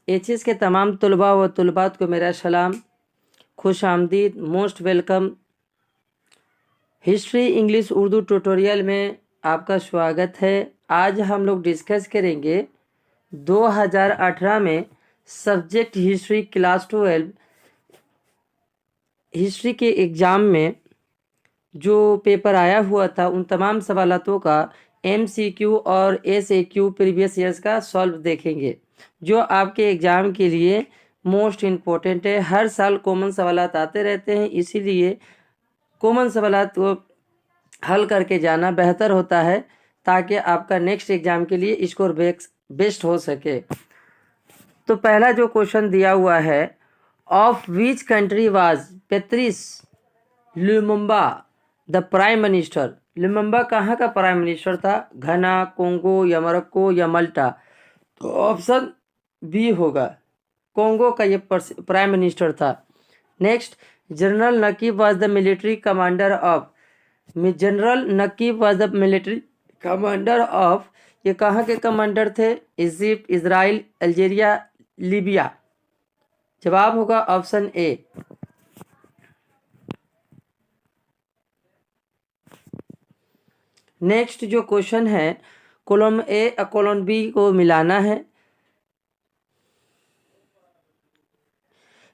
HS के तमाम तलबा व तलबात को मेरा सलाम, खुश आमदीद, most welcome. History English Urdu tutorial में आपका स्वागत है। आज हम लोग डिस्कस करेंगे 2018 में सब्जेक्ट हिस्ट्री क्लास 12 हिस्ट्री के एग्ज़ाम में जो पेपर आया हुआ था उन तमाम सवालों का एमसीक्यू और एसएक्यू प्रीवियस ईयर्स का सॉल्व देखेंगे, जो आपके एग्ज़ाम के लिए मोस्ट इम्पोर्टेंट है। हर साल कॉमन सवालात आते रहते हैं, इसीलिए कॉमन सवालात को हल करके जाना बेहतर होता है ताकि आपका नेक्स्ट एग्ज़ाम के लिए स्कोर बेस्ट हो सके। तो पहला जो क्वेश्चन दिया हुआ है, of which country was पेट्रिस Lumumba the prime minister. Lumumba कहाँ का प्राइम मिनिस्टर था? घना, कोंगो या मोरक्को या माल्टा? तो ऑप्शन बी होगा, कोंगो का ये प्राइम मिनिस्टर था। Next, general नकीब was the military commander of. General नकीब was the military commander of, ये कहाँ के कमांडर थे? Egypt, Israel, Algeria, Libya. जवाब होगा ऑप्शन ए। नेक्स्ट जो क्वेश्चन है, कॉलम ए और कॉलम बी को मिलाना है।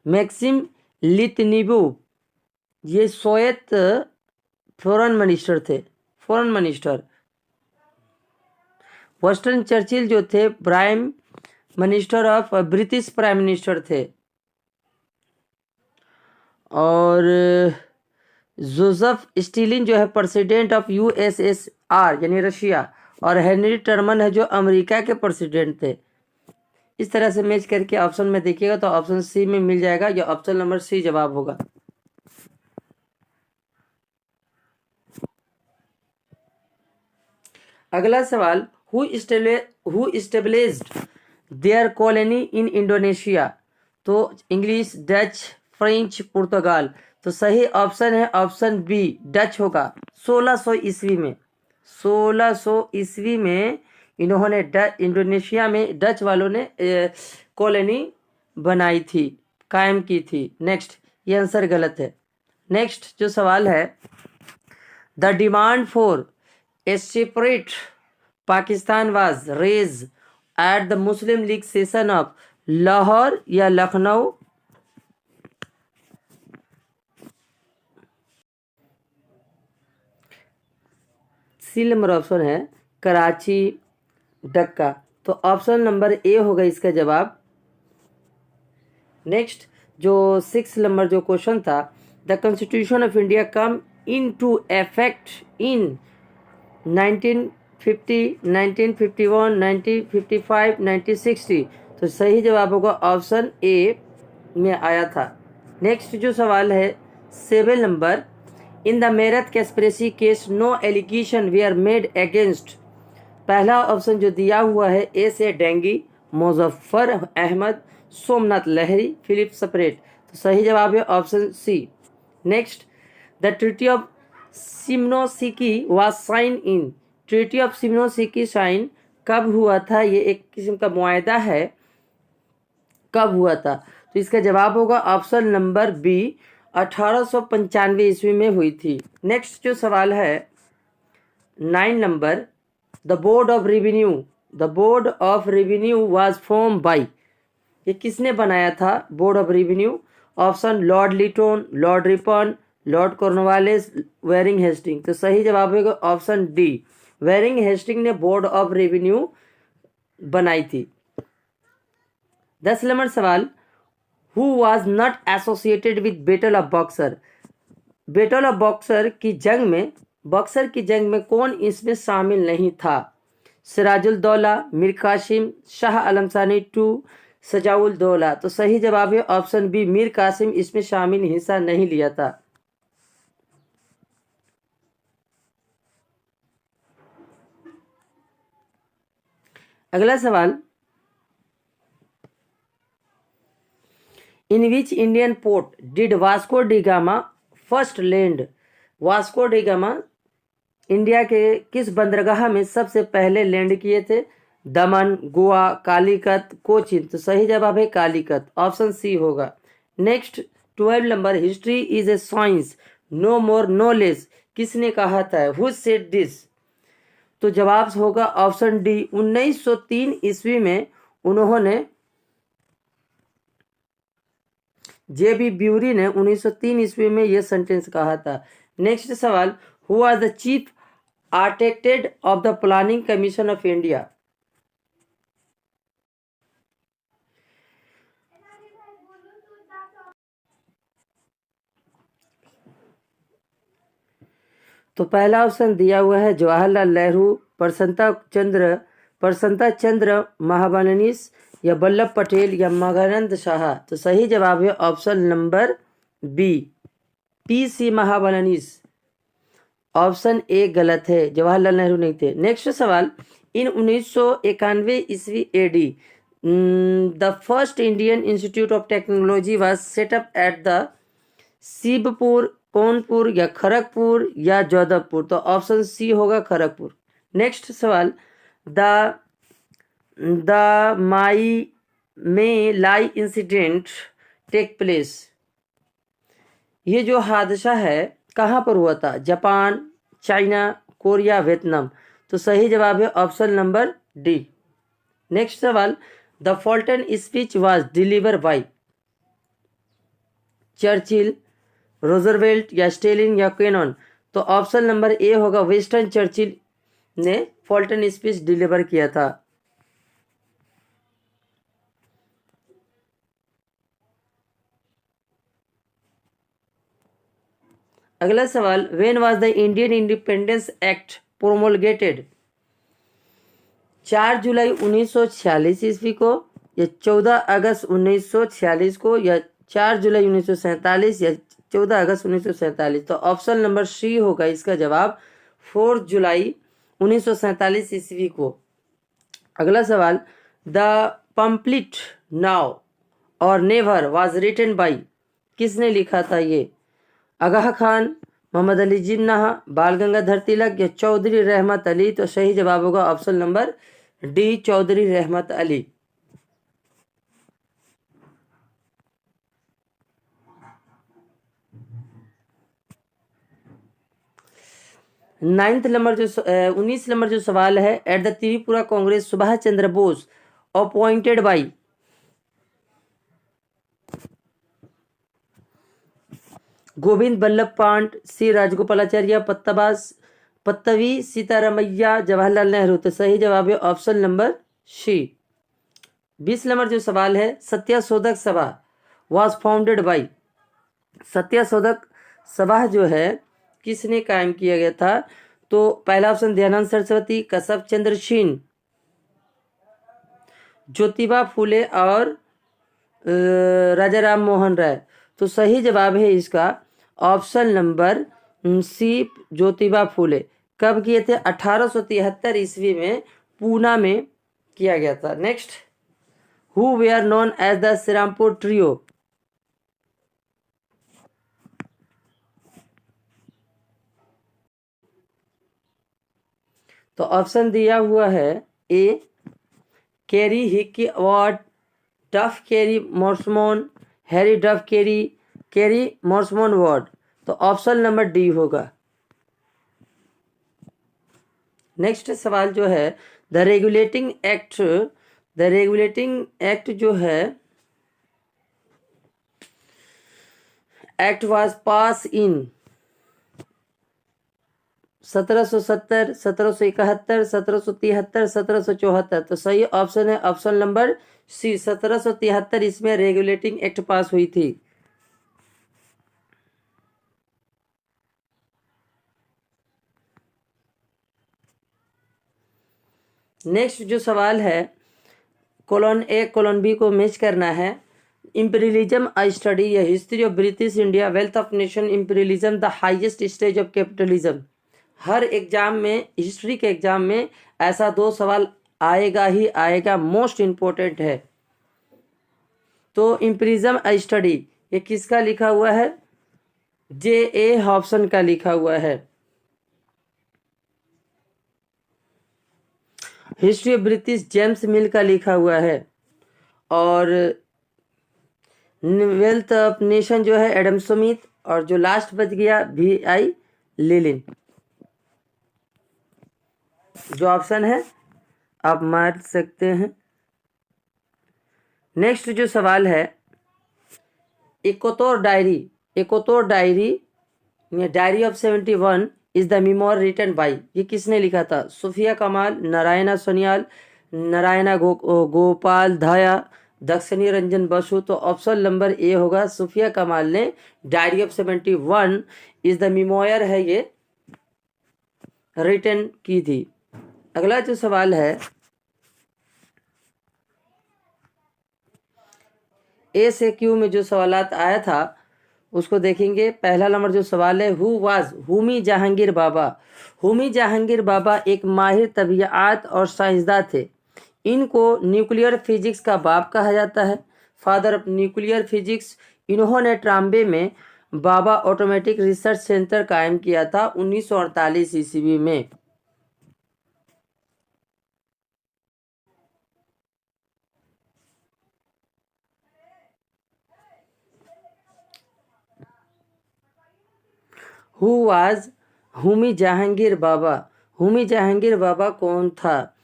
मैक्सिम लितनिबू ये सोवियत फॉरेन मिनिस्टर थे, फॉरेन मिनिस्टर। वेस्टर्न चर्चिल जो थे prime minister of British prime minister थे। और जोसेफ स्टालिन जो है प्रेसिडेंट ऑफ यूएसएसआर यानी रशिया, और हेनरी ट्रूमन है जो अमेरिका के प्रेसिडेंट थे। इस तरह से मैच करके ऑप्शन में देखिएगा तो ऑप्शन सी में मिल जाएगा, या ऑप्शन नंबर सी जवाब होगा। अगला सवाल, who established their colony in Indonesia. तो इंग्लिश, डच, फ्रेंच, पुर्तगाल। तो सही ऑप्शन है ऑप्शन बी, डच होगा। 1600 ईस्वी में, 1600 ईस्वी में इन्होंने इंडोनेशिया में डच वालों ने कॉलोनी बनाई थी, कायम की थी। नेक्स्ट, ये आंसर गलत है। नेक्स्ट जो सवाल है, the demand for a separate Pakistan was raise at the Muslim League session of Lahore या लखनऊ? सी नंबर ऑप्शन है कराची, ढाका। तो ऑप्शन नंबर ए होगा इसका जवाब। नेक्स्ट जो 6 नंबर जो क्वेश्चन था, the constitution of India come into effect in 1950, 1951, 1955, 1960। तो सही जवाब होगा ऑप्शन ए में आया था। नेक्स्ट जो सवाल है 7 number, in the Meerut conspiracy case no allegation were made against. पहला ऑप्शन जो दिया हुआ है, ए से डेंगी, मुजफ्फर अहमद, सोमनाथ लहरी, फिलिप सेपरेट। तो सही जवाब है option C. Next, the treaty of Shimonoseki was sign in. Treaty of Shimonoseki sign कब हुआ था? ये एक किस्म का मुआहदा है, कब हुआ था? तो इसका जवाब होगा ऑप्शन नंबर बी, 1895 ईस्वी में हुई थी। नेक्स्ट जो सवाल है 9 नंबर, the board of revenue, the board of revenue was form by. ये किसने बनाया था board of revenue? Option Lord Lytton, Lord Ripon, Lord Cornwallis, Warren Hasting. तो सही जवाब होगा ऑप्शन डी, वेरिंग हेस्टिंग ने बोर्ड ऑफ रेवेन्यू बनाई थी। 10 नंबर सवाल, who was not associated with battle of Buxar. Battle of Buxar की जंग में, बक्सर की जंग में कौन इसमें शामिल नहीं था? सिराजुल-दौला, मीर कासिम, शाह आलम सानी टू, सजाउल-दौला। तो सही जवाब है ऑप्शन बी, मीर कासिम इसमें शामिल हिस्सा नहीं लिया था। अगला सवाल, in which Indian port did Vasco da Gama first land. Vasco da Gama India के किस बंदरगाह में सबसे पहले लैंड किए थे? दमन, गोवा, कालीकत, कोचीन। तो सही जवाब है कालीकत, ऑप्शन सी होगा। Next 12 number, history is a science, no more no less, किसने कहा था? Who said this? तो जवाब होगा ऑप्शन डी, 1903 ईस्वी में उन्होंने, जे.बी. ब्यूरी ने 1903 ईस्वी में यह सेंटेंस कहा था। नेक्स्ट सवाल, who are the chief architect of the planning commission of India? तो पहला ऑप्शन दिया हुआ है जवाहरलाल नेहरू, प्रसन्नता चंद्र महाबनानिस, या वल्लभ पटेल, या मगरानंद शाह। तो सही जवाब है option number B, P C. Mahalanobis. Option A गलत है, जवाहरलाल नेहरू नहीं थे। नेक्स्ट सवाल, इन 1991 ईस्वी AD the first Indian Institute of Technology was set up at the Shivpur, Kanpur, या खड़गपुर, या जोधपुर। तो ऑप्शन सी होगा खड़गपुर। नेक्स्ट सवाल, द माई में लाई इंसिडेंट टेक प्लेस, ये जो हादसा है कहाँ पर हुआ था? Japan, China, Korea, Vietnam. तो सही जवाब है ऑप्शन नंबर डी। नेक्स्ट सवाल, the Fulton speech was deliver by Churchill, Roosevelt, या स्टेलिन, या कैनन। तो ऑप्शन नंबर ए होगा, विंस्टन चर्चिल ने फॉल्टन स्पीच डिलीवर किया था। अगला सवाल, when was the Indian independence act promulgated? 4 जुलाई 1946 ईस्वी को, या 14 अगस्त 1946 को, या 4 जुलाई 1947, या 14 अगस्त 1947। तो ऑप्शन नंबर सी होगा इसका जवाब, 4 जुलाई 1947 ईस्वी को। अगला सवाल, द पम्पलेट नाउ और नेवर वाज रिटन बाय, किसने लिखा था ये? आगाह खान, मोहम्मद अली जिन्नाह, बाल गंगाधर तिलक, या चौधरी रहमत अली। तो सही जवाब होगा ऑप्शन नंबर डी, चौधरी रहमत अली। नाइन्थ नंबर जो 19 नंबर जो सवाल है, at the Tripura Congress Subhash Chandra Bose appointed by, Govind Ballabh Pant, C Rajagopalachari, Pattabhi Sitaramayya, Jawaharlal Nehru. तो सही जवाब है ऑप्शन नंबर सी। 20 नंबर जो सवाल है, सत्याशोधक सभा वाज फाउंडेड बाई, सत्याशोधक सभा जो है किसने कायम किया गया था? तो पहला ऑप्शन दयानंद सरस्वती, कसब चंद्र सिंह, ज्योतिबा फूले, और राजा राम मोहन राय। तो सही जवाब है इसका option number C, Jyotiba Phule. कब किए थे? 1873 ईस्वी में पूना में किया गया था। Next, who were known as the Serampore trio? तो ऑप्शन दिया हुआ है, A Carey Hickey award, Duff Carey Marshman, Harry Duff Carey Marshman award. तो ऑप्शन नंबर डी होगा। नेक्स्ट सवाल जो है, द रेगुलेटिंग एक्ट जो है, एक्ट वाज पास इन 1770, 1771, 1773, 1774। तो सही ऑप्शन है ऑप्शन नंबर सी, 1773 इसमें रेगुलेटिंग एक्ट पास हुई थी। नेक्स्ट जो सवाल है, कॉलन ए कॉलन बी को मैच करना है। इंपीरियलिज्म अ स्टडी, या history of British India, wealth of nation, imperialism the highest stage of capitalism. Her exam में, हिस्ट्री के एग्जाम में ऐसा 2 सवाल आएगा ही आएगा, मोस्ट इंपॉर्टेंट है। तो इंपीरियलिज्म अ स्टडी ये किसका लिखा हुआ है? जे.ए. हॉब्सन का लिखा हुआ है। हिस्ट्री ऑफ ब्रिटिश जेम्स मिल का लिखा हुआ है। और वेल्थ ऑफ नेशन जो है एडम स्मिथ। और जो लास्ट बच गया V.I. लेनिन। जो ऑप्शन है आप मार सकते हैं। नेक्स्ट जो सवाल है, Ekattor diary diary of 71 is the memoir written by, ये किसने लिखा था? सूफिया कमाल, नारायणा सोनियाल, नारायणा गोपाल धाया, दक्षिणी रंजन बसु। तो ऑप्शन नंबर ए होगा, सूफिया कमाल ने diary of 71 is the memoir है ये रिटन की थी। अगला जो सवाल है, ए से क्यू में जो सवालात आया था उसको देखेंगे। पहला नंबर जो सवाल है, हु वाज होमी जहांगीर बाबा। होमी जहांगीर बाबा एक माहिर तबीयत और साइंसदान थे। इनको न्यूक्लियर फिजिक्स का बाप कहा जाता है, फादर ऑफ न्यूक्लियर फिजिक्स। इन्होंने ट्राम्बे में बाबा ऑटोमेटिक रिसर्च सेंटर कायम किया था 1948 ईस्वी में। Who was Homi Jehangir Bhabha. होमी जहांगीर बाबा कौन था?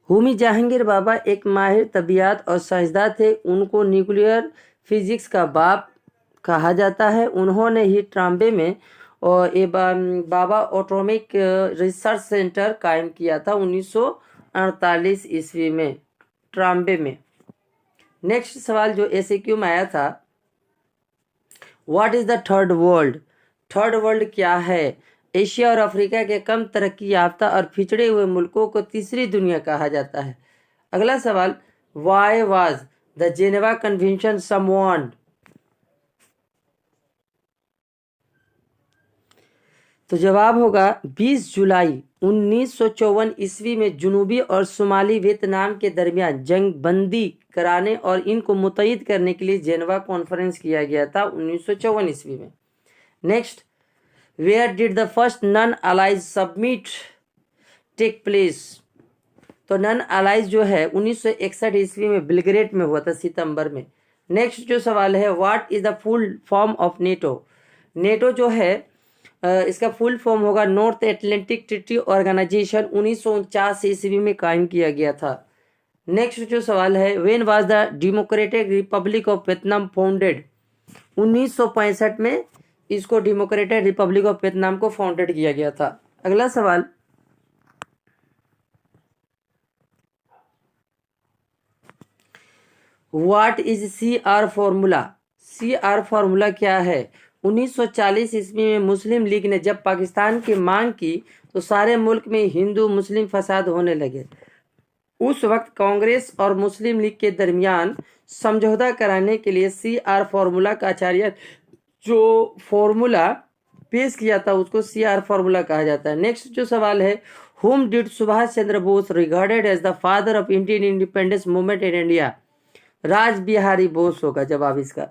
होमी जहांगीर बाबा एक माहिर तबीयत और साइंसदान थे। उनको न्यूक्लियर फिजिक्स का बाप कहा जाता है। उन्होंने ही ट्राम्बे में और बाबा ऑटोमिक रिसर्च सेंटर कायम किया था 1948 ईस्वी में ट्राम्बे में। नेक्स्ट सवाल जो एसक्यू में आया था, what is the third world. Third world क्या है? एशिया और अफ्रीका के कम तरक्की याफ्ता और पिछड़े हुए मुल्कों को तीसरी दुनिया कहा जाता है। अगला सवाल, why was the Geneva convention summoned. तो जवाब होगा 20 जुलाई 1954 ईस्वी में जुनूबी और शुमाली वियतनाम के दरमियान जंग बंदी कराने और इनको मुतय्यद करने के लिए जेनेवा कॉन्फ्रेंस किया गया था 1954 ईस्वी में। Next, where did the first non अलाइज सबमिट टेक प्लेस। तो नॉन अलाइज जो है 1961 ईस्वी में बेलग्रेड में हुआ था, सितंबर में। नेक्स्ट जो सवाल है, what is the full form of NATO. NATO जो है इसका फुल फॉर्म होगा नॉर्थ एटलांटिक ट्रीटी ऑर्गेनाइजेशन। 1949 ईस्वी में कायम किया गया था। नेक्स्ट जो सवाल है, when was the democratic Republic of Vietnam founded. 1965 में इसको डेमोक्रेटिक रिपब्लिक ऑफ वियतनाम को फाउंडेड किया गया था। अगला सवाल, what is CR formula. CR formula क्या है? 1940 ईस्वी में मुस्लिम लीग ने जब पाकिस्तान की मांग की तो सारे मुल्क में हिंदू मुस्लिम फसाद होने लगे। उस वक्त कांग्रेस और मुस्लिम लीग के दरमियान समझौता कराने के लिए CR फॉर्मूला का आचार्य जो फॉर्मूला पेश किया था उसको CR फॉर्मूला कहा जाता है। नेक्स्ट जो सवाल है, whom did Subhash Chandra Bose regarded as the father of Indian independence movement in India. Raj Bihari Bose होगा जवाब इसका।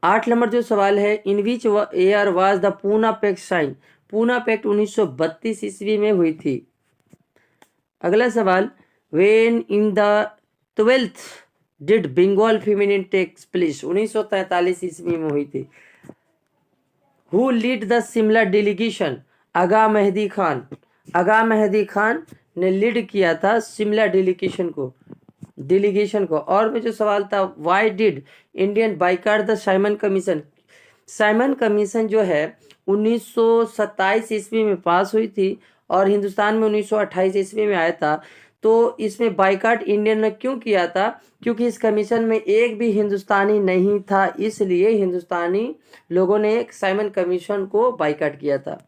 8 नंबर जो सवाल है, in which year was the Poona pact sign. Poona pact 1932 ईस्वी में हुई थी। अगला सवाल, when in the 12th did Bengal famine takes place. 1943 ईस्वी में हुई थी। Who lead the Shimla delegation. Aga Mehdi Khan. Aga Mehdi Khan ने लीड किया था शिमला डेलीगेशन को। और में जो सवाल था, why did Indian boycott the Simon commission. Simon commission जो है 1927 ईस्वी में पास हुई थी और हिंदुस्तान में 1928 ईस्वी में आया था। तो इसमें बाइकाट इंडियन ने क्यों किया था? क्योंकि इस कमीशन में एक भी हिंदुस्तानी नहीं था, इसलिए हिंदुस्तानी लोगों ने साइमन कमीशन को बाइकाट किया था।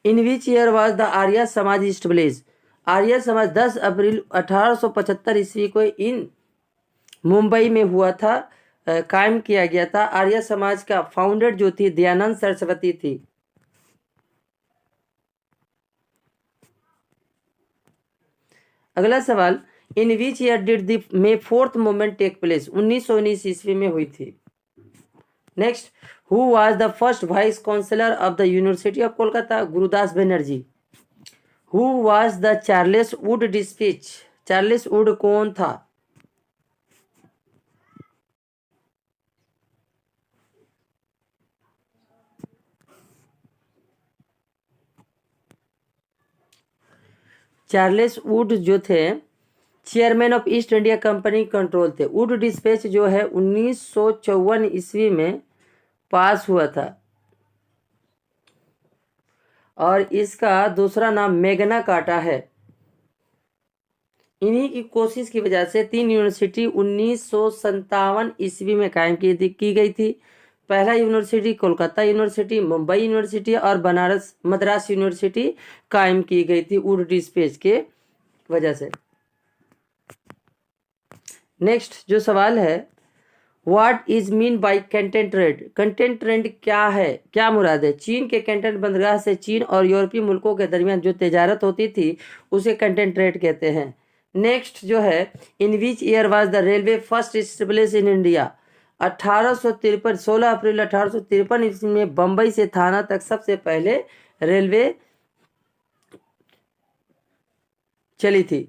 इन which year was the Arya Samaj established. Arya Samaj 10 अप्रैल 1875 ईस्वी को इन मुंबई में हुआ था, कायम किया गया था। आर्य समाज का फाउंडर जो थी दयानंद सरस्वती थी। अगला सवाल, in which year did the May 4th movement take place. 1919 ईस्वी में हुई थी। Next, who was the first vice chancellor of the university of Kolkata? Gurudas Banerjee. Who was the Charles Wood dispatch? Charles Wood कौन था? चार्लेस वुड जो थे chairman of East India company control थे। Wood dispatch जो है 1954 ईस्वी में पास हुआ था और इसका दूसरा नाम मैग्ना कार्टा है। इन्हीं की कोशिश की वजह से 3 यूनिवर्सिटी 1957 ईस्वी में कायम की गई थी। पहला university Kolkata university, Mumbai university और बनारस मद्रास यूनिवर्सिटी कायम की गई थी वुड डिस्पैच के वजह से। नेक्स्ट जो सवाल है, what is mean bye content trade? Content trade क्या है, क्या मुराद है? चीन के कंटेंट बंदरगाह से चीन और यूरोपीय मुल्कों के दरमियान जो तजारत होती थी उसे कंटेंट ट्रेड कहते हैं। नेक्स्ट जो है, in which year was the railway first establish in India? 1853, 16 अप्रैल 1853 ईस्वी में बम्बई से थाना तक सबसे पहले रेलवे चली थी।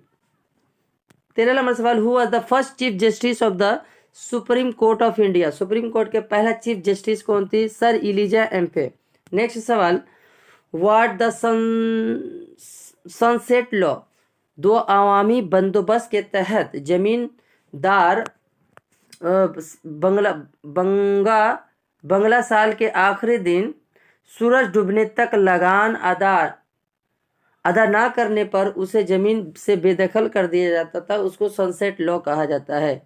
13 नंबर सवाल, who was the first chief justice of the supreme court of India? Supreme court के पहला चीफ जस्टिस कौन थी? Sir Elijah एम्फे। नेक्स्ट सवाल, व्हाट द सनसेट लॉ? दो अवामी बंदोबस्त के तहत जमींदार बंगला साल के आखिरी दिन सूरज डूबने तक लगान अदा ना करने पर उसे जमीन से बेदखल कर दिया जाता था, उसको सनसेट लॉ कहा जाता है।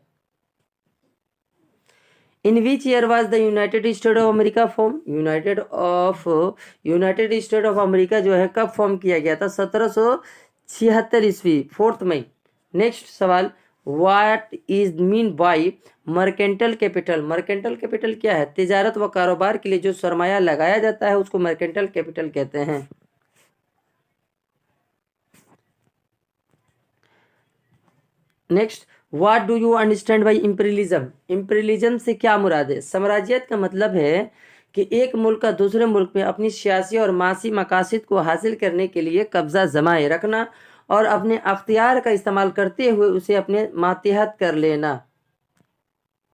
In which year was the united state of America form? United state of America जो है कब फॉर्म किया गया था? 1776 ईस्वी, 4 मई। नेक्स्ट सवाल, what is mean by mercantile capital? Mercantile capital क्या है? तिजारत व कारोबार के लिए जो सरमाया लगाया जाता है उसको मर्केंटल कैपिटल कहते हैं। Next, what do you understand by imperialism? Imperialism से क्या मुराद है? साम्राज्यवाद का मतलब है कि एक मुल्क का दूसरे मुल्क में अपनी सियासी और मासी मकासद को हासिल करने के लिए कब्जा जमाए रखना और अपने अख्तियार का इस्तेमाल करते हुए उसे अपने मातहत कर लेना।